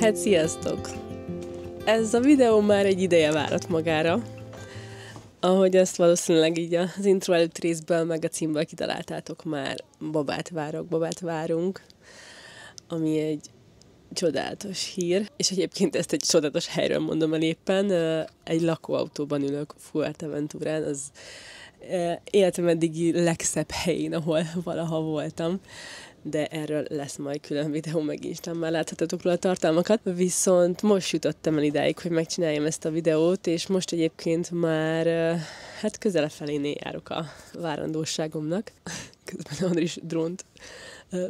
Hát sziasztok! Ez a videó már egy ideje várat magára. Ahogy azt valószínűleg így az intro előtt részből, meg a címből kitaláltátok már, babát várok, babát várunk, ami egy csodálatos hír. És egyébként ezt egy csodálatos helyről mondom el éppen. Egy lakóautóban ülök Fuerteventurán, az életem eddigi legszebb helyén, ahol valaha voltam. De erről lesz majd külön videó, meg Instán már láthatótok róla a tartalmakat. Viszont most jutottam el idáig, hogy megcsináljam ezt a videót, és most egyébként már hát közelefelé járok a várandóságomnak. Közben Andris drónt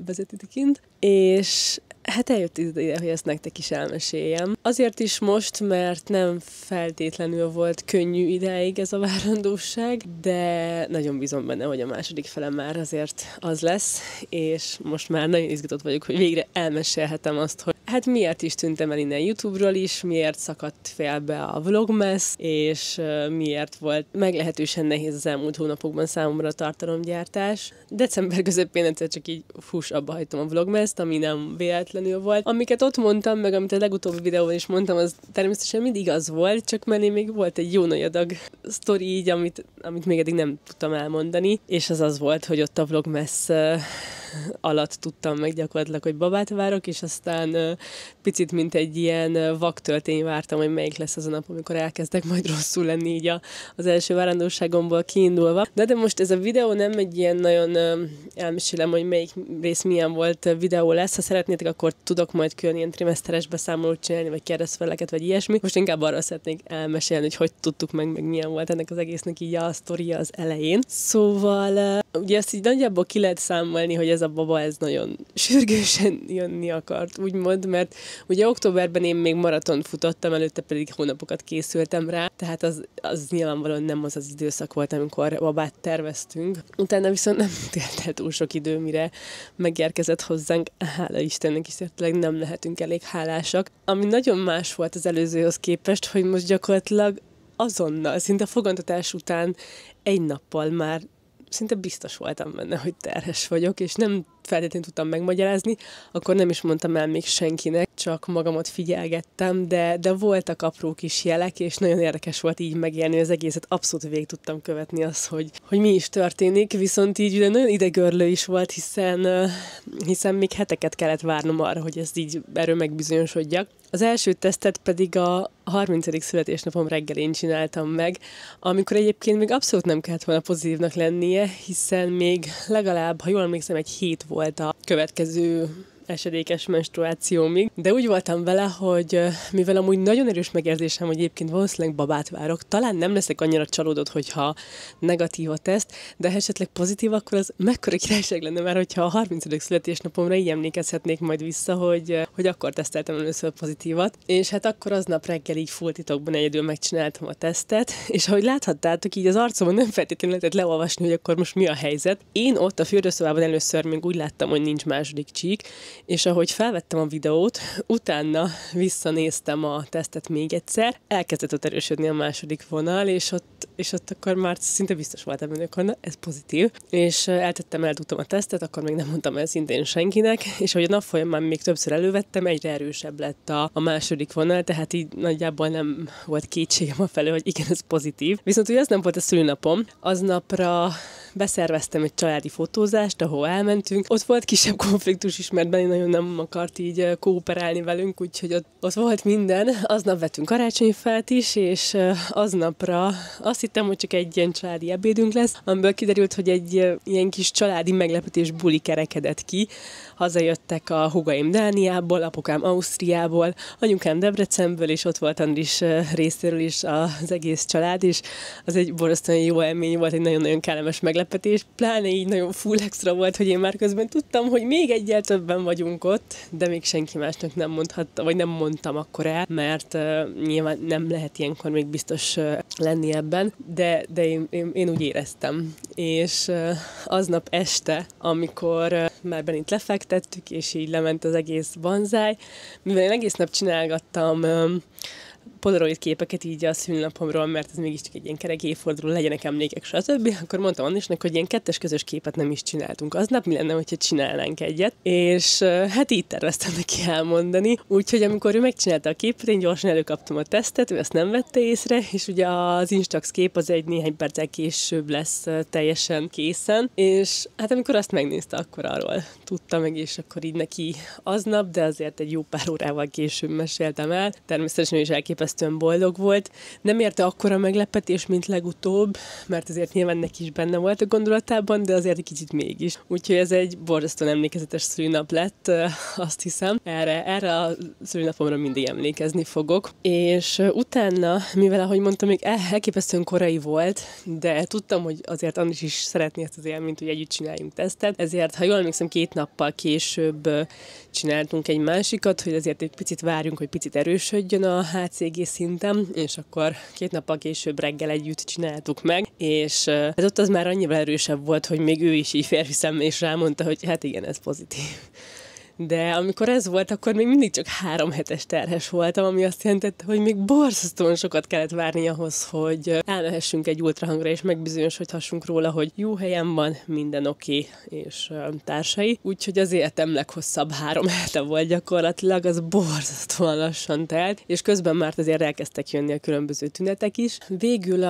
vezetíti kint. És hát eljött ide, hogy ezt nektek is elmeséljem. Azért is most, mert nem feltétlenül volt könnyű idáig ez a várandóság, de nagyon bízom benne, hogy a második fele már azért az lesz, és most már nagyon izgatott vagyok, hogy végre elmesélhetem azt, hogy hát miért is tűntem el innen YouTube-ról is, miért szakadt félbe a Vlogmas, és miért volt meglehetősen nehéz az elmúlt hónapokban számomra a tartalomgyártás. December közepén egyszer csak így abba hagytam a Vlogmas-t, ami nem véletlenül volt. Amiket ott mondtam, meg amit a legutóbbi videóban is mondtam, az természetesen mindig igaz volt, csak mellé még volt egy jó nagy adag sztori így, amit még eddig nem tudtam elmondani, és az volt, hogy ott a Vlogmas alatt tudtam meg gyakorlatilag, hogy babát várok, és aztán picit, mint egy ilyen vaktöltény vártam, hogy melyik lesz az a nap, amikor elkezdek majd rosszul lenni így az első várandóságomból kiindulva. De most ez a videó nem egy ilyen nagyon elmesélem, hogy melyik rész milyen volt videó lesz. Ha szeretnétek, akkor tudok majd külön ilyen trimeszteres beszámolót csinálni, vagy kérdezfeleket, vagy ilyesmi. Most inkább arra szeretnék elmesélni, hogy tudtuk meg milyen volt ennek az egésznek így a sztoria az elején. Szóval ugye ezt így nagyjából ki lehet számolni, hogy ez a baba ez nagyon sürgősen jönni akart, úgymond, mert ugye októberben én még maratont futottam, előtte pedig hónapokat készültem rá, tehát az nyilvánvalóan nem az időszak volt, amikor babát terveztünk. Utána viszont nem telt el túl sok idő, mire megérkezett hozzánk. Hála Istennek is, tényleg nem lehetünk elég hálásak. Ami nagyon más volt az előzőhöz képest, hogy most gyakorlatilag azonnal, szinte a fogantatás után egy nappal már szinte biztos voltam benne, hogy terhes vagyok, és nem feltétlenül tudtam megmagyarázni, akkor nem is mondtam el még senkinek, csak magamat figyelgettem, de voltak apró kis jelek, és nagyon érdekes volt így megélni az egészet, abszolút végig tudtam követni azt, hogy mi is történik, viszont így ugye nagyon idegörlő is volt, hiszen még heteket kellett várnom arra, hogy ezt így erről megbizonyosodjak. Az első tesztet pedig a 30. születésnapom reggelén csináltam meg, amikor egyébként még abszolút nem kellett volna pozitívnak lennie, hiszen még legalább, ha jól emlékszem, egy hét volt a következő esedékes menstruációmig, de úgy voltam vele, hogy mivel amúgy nagyon erős megérzésem, hogy egyébként valószínűleg babát várok, talán nem leszek annyira csalódott, hogyha negatív a teszt, de ha esetleg pozitív, akkor az mekkora királyság lenne már, hogyha a 30. születésnapomra így emlékezhetnék majd vissza, hogy akkor teszteltem először pozitívat, és hát akkor aznap reggel így full titokban egyedül megcsináltam a tesztet, és ahogy láthattátok, így az arcomon nem feltétlenül lehetett leolvasni, hogy akkor most mi a helyzet. Én ott a fürdőszobában először még úgy láttam, hogy nincs második csík, és ahogy felvettem a videót, utána visszanéztem a tesztet még egyszer, elkezdett ott erősödni a második vonal, és ott akkor már szinte biztos voltam benne, hogy na, ez pozitív. És eldugtam a tesztet, akkor még nem mondtam el szintén senkinek, és ahogy a nap folyamán még többször elővettem, egyre erősebb lett a második vonal, tehát így nagyjából nem volt kétségem afelől, hogy igen, ez pozitív. Viszont ugye az nem volt a szülinapom, aznapra beszerveztem egy családi fotózást, ahol elmentünk. Ott volt kisebb konfliktus is, mert Benni nagyon nem akart így kooperálni velünk, úgyhogy ott volt minden. Aznap vettünk karácsonyfát is, és aznapra azt hittem, hogy csak egy ilyen családi ebédünk lesz, amiből kiderült, hogy egy ilyen kis családi meglepetés buli kerekedett ki. Hazajöttek a húgaim Dániából, apukám Ausztriából, anyukám Debrecenből, és ott volt Andris részéről is az egész család, és az egy borzasztóan jó élmény volt, egy nagyon-nagyon kellemes meglepetés. Pláne így nagyon full extra volt, hogy én már közben tudtam, hogy még egyel többen vagyunk ott, de még senki másnak nem mondhatta, vagy nem mondtam akkor el, mert nyilván nem lehet ilyenkor még biztos lenni ebben, de én úgy éreztem. És aznap este, amikor már Benit lefektettük, és így lement az egész banzáj, mivel én egész nap csinálgattam polaroid képeket így a szülnapomról, mert ez mégiscsak egy ilyen kerek évforduló, legyenek emlékek, stb. Akkor mondtam Andrisnak, hogy ilyen kettes közös képet nem is csináltunk aznap, mi lenne, hogyha csinálnánk egyet. És hát így terveztem neki elmondani. Úgyhogy amikor ő megcsinálta a képet, én gyorsan előkaptam a tesztet, ő ezt nem vette észre, és ugye az Instax kép az egy néhány perccel később lesz teljesen készen, és hát amikor azt megnézte, akkor arról tudta meg, és akkor így neki aznap, de azért egy jó pár órával később meséltem el. Természetesen ő is elképesztően boldog volt. Nem érte akkora meglepetés, mint legutóbb, mert azért nyilván neki is benne volt a gondolatában, de azért egy kicsit mégis. Úgyhogy ez egy borzasztóan emlékezetes szülinap lett, azt hiszem. Erre a szülinapomra mindig emlékezni fogok. És utána, mivel ahogy mondtam, még elképesztően korai volt, de tudtam, hogy azért Andris is szeretné ezt az élményt, hogy együtt csináljunk tesztet. Ezért, ha jól emlékszem, 2 nappal később csináltunk egy másikat, hogy azért egy picit várjunk, hogy picit erősödjön a HCG szintem, és akkor 2 nappal később reggel együtt csináltuk meg, és hát ott az már annyira erősebb volt, hogy még ő is így férfi szemmel is rámondta, hogy hát igen, ez pozitív. De amikor ez volt, akkor még mindig csak 3 hetes terhes voltam, ami azt jelentette, hogy még borzasztóan sokat kellett várni ahhoz, hogy elmehessünk egy ultrahangra, és megbizonyosodhassunk róla, hogy jó helyen van, minden oké, és társai. Úgyhogy az életem leghosszabb 3 hete volt gyakorlatilag, az borzasztóan lassan telt, és közben már azért elkezdtek jönni a különböző tünetek is. Végül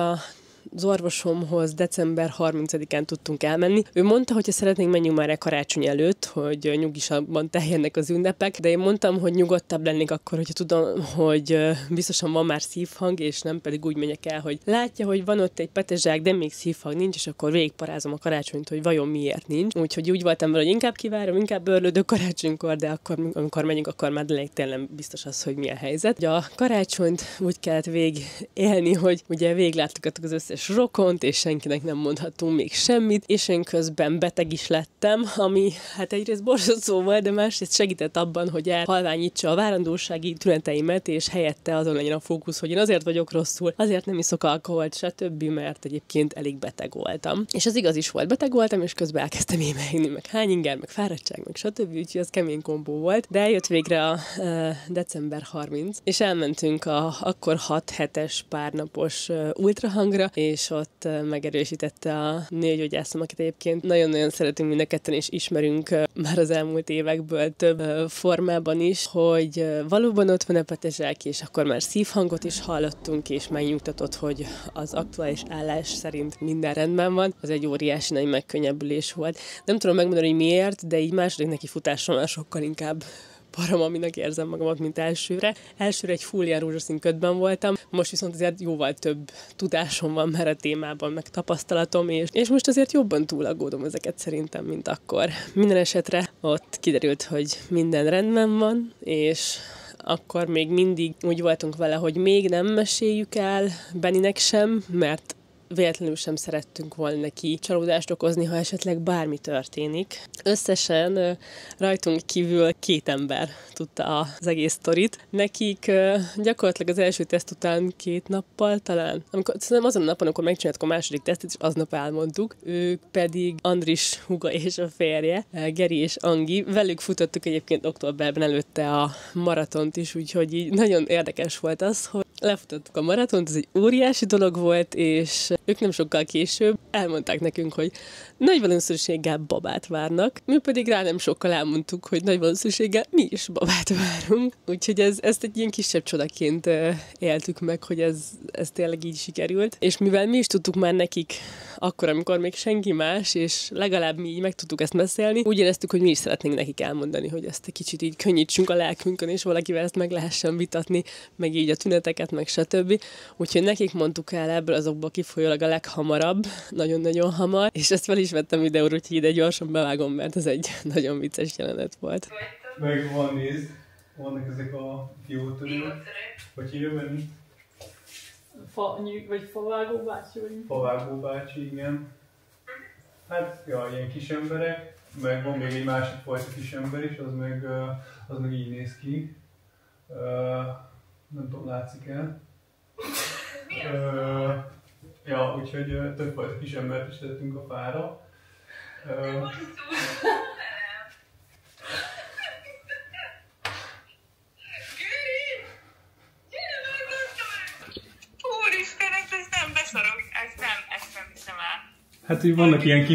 az orvosomhoz december 30-án tudtunk elmenni. Ő mondta, hogy szeretnénk menjünk már karácsony előtt, hogy nyugisabban teljenek az ünnepek, de én mondtam, hogy nyugodtabb lennék akkor, hogyha tudom, hogy biztosan van már szívhang, és nem pedig úgy megyek el, hogy látja, hogy van ott egy petezsák, de még szívhang nincs, és akkor végigparázom a karácsonyt, hogy vajon miért nincs. Úgyhogy úgy voltam vele, hogy inkább kivárom, inkább örlődök karácsonykor, de akkor, amikor megyünk, akkor már tényleg biztos az, hogy milyen helyzet. A karácsonyt úgy kellett élni, hogy ugye végigláttuk az összes rokont, és senkinek nem mondhatunk még semmit, és én közben beteg is lettem, ami hát egyrészt borzasztó volt, de másrészt segített abban, hogy elhalványítsa a várandósági tüneteimet, és helyette azon legyen a fókusz, hogy én azért vagyok rosszul, azért nem iszok alkoholt, stb., mert egyébként elég beteg voltam. És az igaz is volt, beteg voltam, és közben elkezdtem émelni, meg hányinger, meg fáradtság, meg stb., úgyhogy az kemény kombó volt. De eljött végre a december 30, és elmentünk a akkor 6 hetes párnapos ultrahangra, és ott megerősítette a nőgyógyászom, akit egyébként nagyon-nagyon szeretünk mind a ketten, és ismerünk már az elmúlt évekből több formában is, hogy valóban ott van a petezsák, és akkor már szívhangot is hallottunk, és megnyugtatott, hogy az aktuális állás szerint minden rendben van. Az egy óriási nagy megkönnyebbülés volt. Nem tudom megmondani, hogy miért, de így második neki futásommal sokkal inkább paramaminak érzem magamat, mint elsőre. Elsőre egy full ilyen rózsaszín ködben voltam, most viszont azért jóval több tudásom van már a témában, meg tapasztalatom, és most azért jobban túlaggódom ezeket szerintem, mint akkor. Minden esetre ott kiderült, hogy minden rendben van, és akkor még mindig úgy voltunk vele, hogy még nem meséljük el Benninek sem, mert véletlenül sem szerettünk volna neki csalódást okozni, ha esetleg bármi történik. Összesen rajtunk kívül 2 ember tudta az egész sztorit. Nekik gyakorlatilag az első teszt után 2 nappal talán, szerintem azon a napon, amikor megcsináltuk a második tesztet, és aznap elmondtuk, ők pedig Andris húga és a férje, Geri és Angi, velük futottuk egyébként októberben előtte a maratont is, úgyhogy így nagyon érdekes volt az, hogy lefutottuk a maratont, ez egy óriási dolog volt, és ők nem sokkal később elmondták nekünk, hogy nagy valószínűséggel babát várnak, mi pedig rá nem sokkal elmondtuk, hogy nagy valószínűséggel mi is babát várunk. Úgyhogy ezt egy ilyen kisebb csodaként éltük meg, hogy ez tényleg így sikerült. És mivel mi is tudtuk már nekik akkor, amikor még senki más, és legalább mi így meg tudtuk ezt beszélni, úgy éreztük, hogy mi is szeretnénk nekik elmondani, hogy ezt egy kicsit így könnyítsünk a lelkünkön, és valakivel ezt meg lehessen vitatni, meg így a tüneteket, meg stb. Úgyhogy nekik mondtuk el ebből azokból kifolyólag a leghamarabb, nagyon-nagyon hamar, és ezt fel is vettem videóra, úgyhogy ide gyorsan bevágom, mert ez egy nagyon vicces jelenet volt. Meg van, nézd, vannak ezek a fiótörők, hogy hívja benni? Vagy favágó bácsi, vagy mi? Favágó bácsi, igen. Hát, ja, ilyen kis emberek, meg van még egy másik fajta kis ember is, az meg így néz ki. Nem tudom, látszik el. Ja, úgyhogy többfajta kis embert is tettünk a fára. Hát így vannak ilyen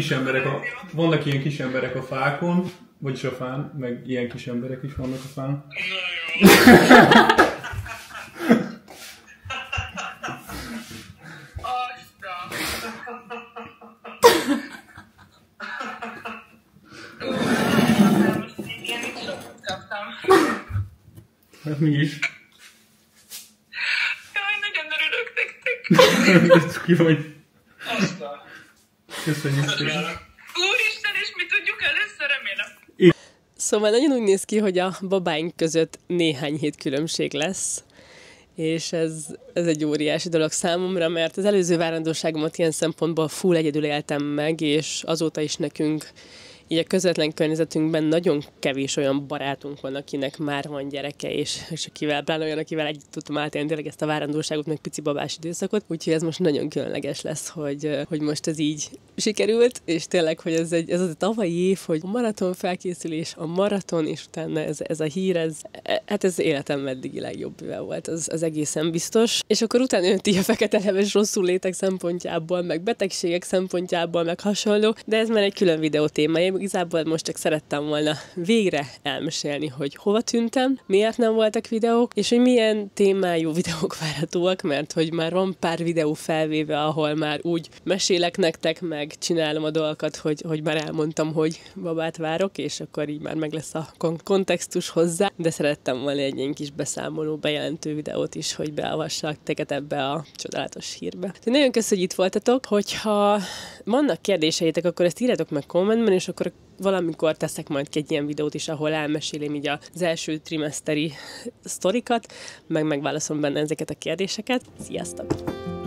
kis emberek a fákon, vagyis a fán, meg ilyen kis emberek is vannak a fán. Hát mi is? Jaj, nagyon örülök nektek. Ki vagy? Köszönjük szépen. Úristen, és mi tudjuk először, remélem. Szóval nagyon úgy néz ki, hogy a babáink között néhány hét különbség lesz, és ez egy óriási dolog számomra, mert az előző várandóságomat ilyen szempontból full egyedül éltem meg, és azóta is nekünk így a közvetlen környezetünkben nagyon kevés olyan barátunk van, akinek már van gyereke, és akivel, pláne olyan, akivel együtt tudtam átélni tényleg ezt a várandóságot, meg pici babás időszakot. Úgyhogy ez most nagyon különleges lesz, hogy most ez így sikerült, és tényleg, hogy ez az a tavalyi év, hogy a maraton felkészülés, a maraton, és utána ez a hír, ez életem eddigi legjobb éve volt, az egészen biztos. És akkor utána jött így a fekete leves rosszul létek szempontjából, meg betegségek szempontjából, meg hasonló, de ez már egy külön videó témája. Igazából most csak szerettem volna végre elmesélni, hogy hova tűntem, miért nem voltak videók, és hogy milyen témájú videók várhatóak, mert hogy már van pár videó felvéve, ahol már úgy mesélek nektek, meg csinálom a dolgokat, hogy már elmondtam, hogy babát várok, és akkor így már meg lesz a kontextus hozzá, de szerettem volna egy ilyen kis beszámoló, bejelentő videót is, hogy beavassak teket ebbe a csodálatos hírbe. De nagyon köszönöm, hogy itt voltatok, hogyha vannak kérdéseitek, akkor ezt írjátok meg kommentben, és akkor valamikor teszek majd egy ilyen videót is, ahol elmesélem így az első trimeszteri sztorikat, meg megválaszolom benne ezeket a kérdéseket. Sziasztok!